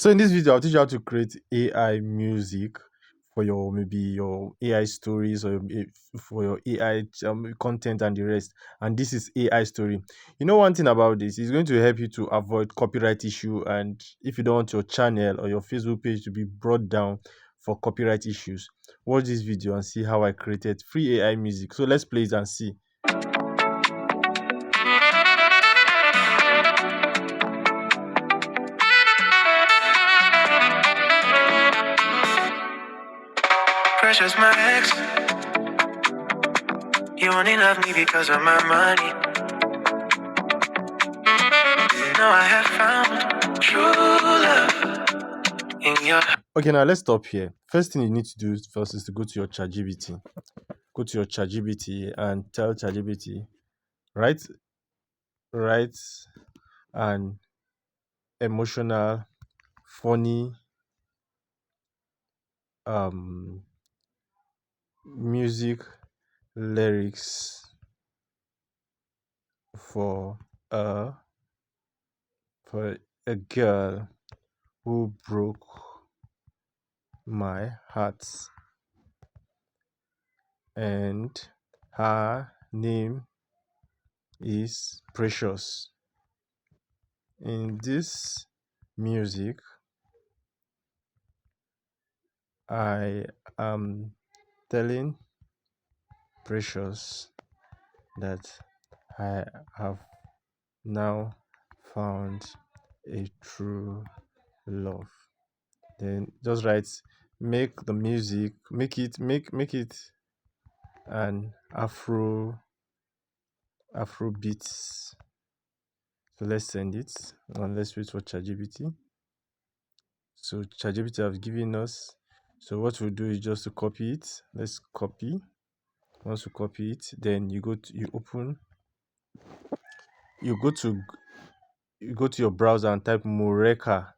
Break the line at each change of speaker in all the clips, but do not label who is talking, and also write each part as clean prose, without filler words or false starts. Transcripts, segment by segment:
So in this video, I'll teach you how to create AI music for your maybe your AI stories or for your AI content and the rest. And this is AI story. You know one thing about this is going to help you to avoid copyright issue, and if you don't want your channel or your Facebook page to be brought down for copyright issues, watch this video and see how I created free AI music. So let's play it and see.
Precious my ex, you only love me because of my money. Now I have found true love in your.
Okay, now let's stop here. First thing you need to do first is to go to your ChatGPT. Go to your ChatGPT and tell ChatGPT, write an emotional, funny music lyrics for a girl who broke my heart, and her name is Precious. In this music, I am telling Precious that I have now found a true love. Then just write, make the music, make it an Afro beats. So let's send it and let's wait for ChatGPT. So ChatGPT have given us. So what we'll do is just to copy it. Let's copy. Once you copy it, then you go to your browser and type Mureka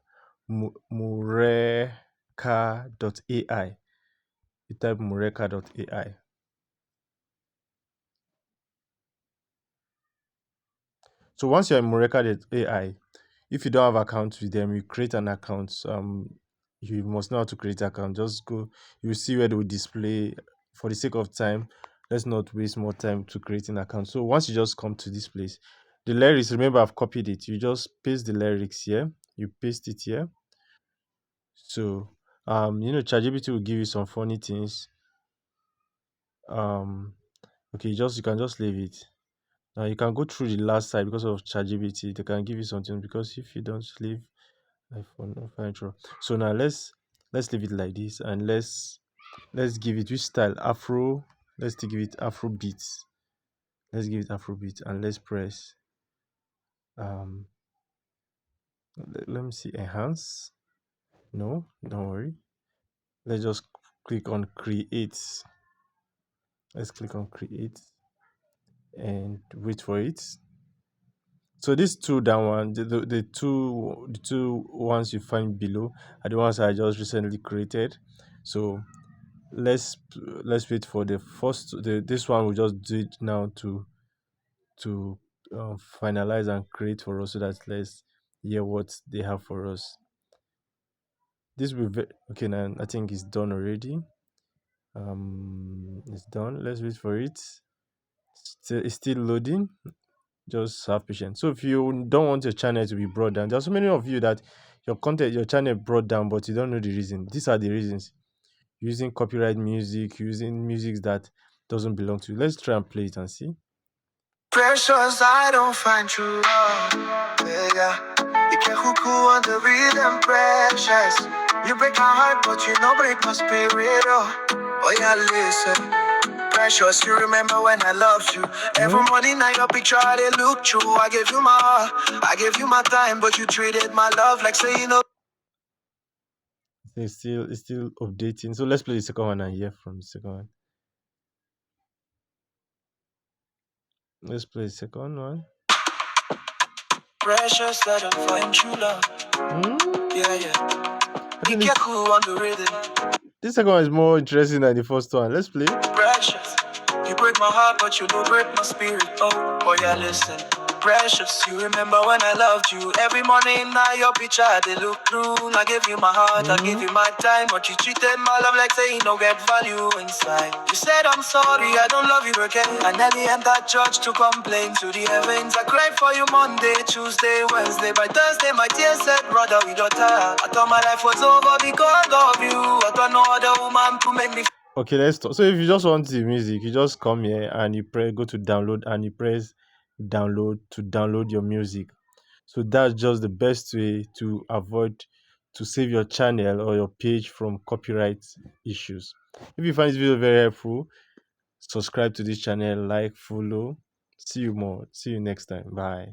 Mureka.ai. You type Mureka.ai. So once you're in Mureka.ai, if you don't have account with them, you create an account. You must know how to create an account. Just go, you see where they will display. For the sake of time, let's not waste more time to create an account. So once you just come to this place, the lyrics, remember I've copied it. You just paste the lyrics here. You paste it here. So ChatGPT will give you some funny things. Okay, you can just leave it. Now you can go through the last side because of ChatGPT. They can give you something, because if you don't leave iPhone or Fine. So now let's leave it like this, and let's give it which style? Afro. Let's give it Afro beats. Let's give it Afro beats, and let's press let me see, enhance. No, don't worry. Let's just click on create. Let's click on create and wait for it. So these two down one, the two ones you find below are the ones I just recently created. So let's wait for the first. This one will just do it now to finalize and create for us, so that let's hear what they have for us. This will be okay now. I think it's done already. It's done. Let's wait for it. It's still loading. Just have patience. So if you don't want your channel to be brought down, there's so many of you that your channel brought down, but you don't know the reason. These are the reasons: using copyright music, using music that doesn't belong to you. Let's try and play it and see.
Precious, I don't find true love. Yeah. You can cuckoo on the rhythm, precious. You break my heart, but you don't break my spirit. Oh yeah, listen. Precious, you remember when I loved you. Every morning I your picture, I they look through. I gave you my heart, I gave you my time, but you treated my love like say you know.
It's still updating. So let's play the second one and hear from the second one. Let's play the second one.
Precious, I don't find true love. Yeah. You get cool on the rhythm.
This second one is more interesting than the first one. Let's play.
Precious, you break my heart, but you don't break my spirit. Oh yeah, listen. precious. You remember when I loved you. Every morning now your picture they look through. I gave you my heart, I gave you my time. But you treated my love like say you no get value inside. You said I'm sorry, I don't love you again. I nearly entered church to complain to the heavens. I cried for you Monday, Tuesday, Wednesday. By Thursday my tears said, brother, we got tired. I thought my life was over because of you. I thought no other woman could make me.
Okay, let's stop. So if you just want the music, you just come here and you press go to download and you press download to download your music. So that's just the best way to avoid to save your channel or your page from copyright issues. If you find this video very helpful, subscribe to this channel, like, follow. See you next time. Bye.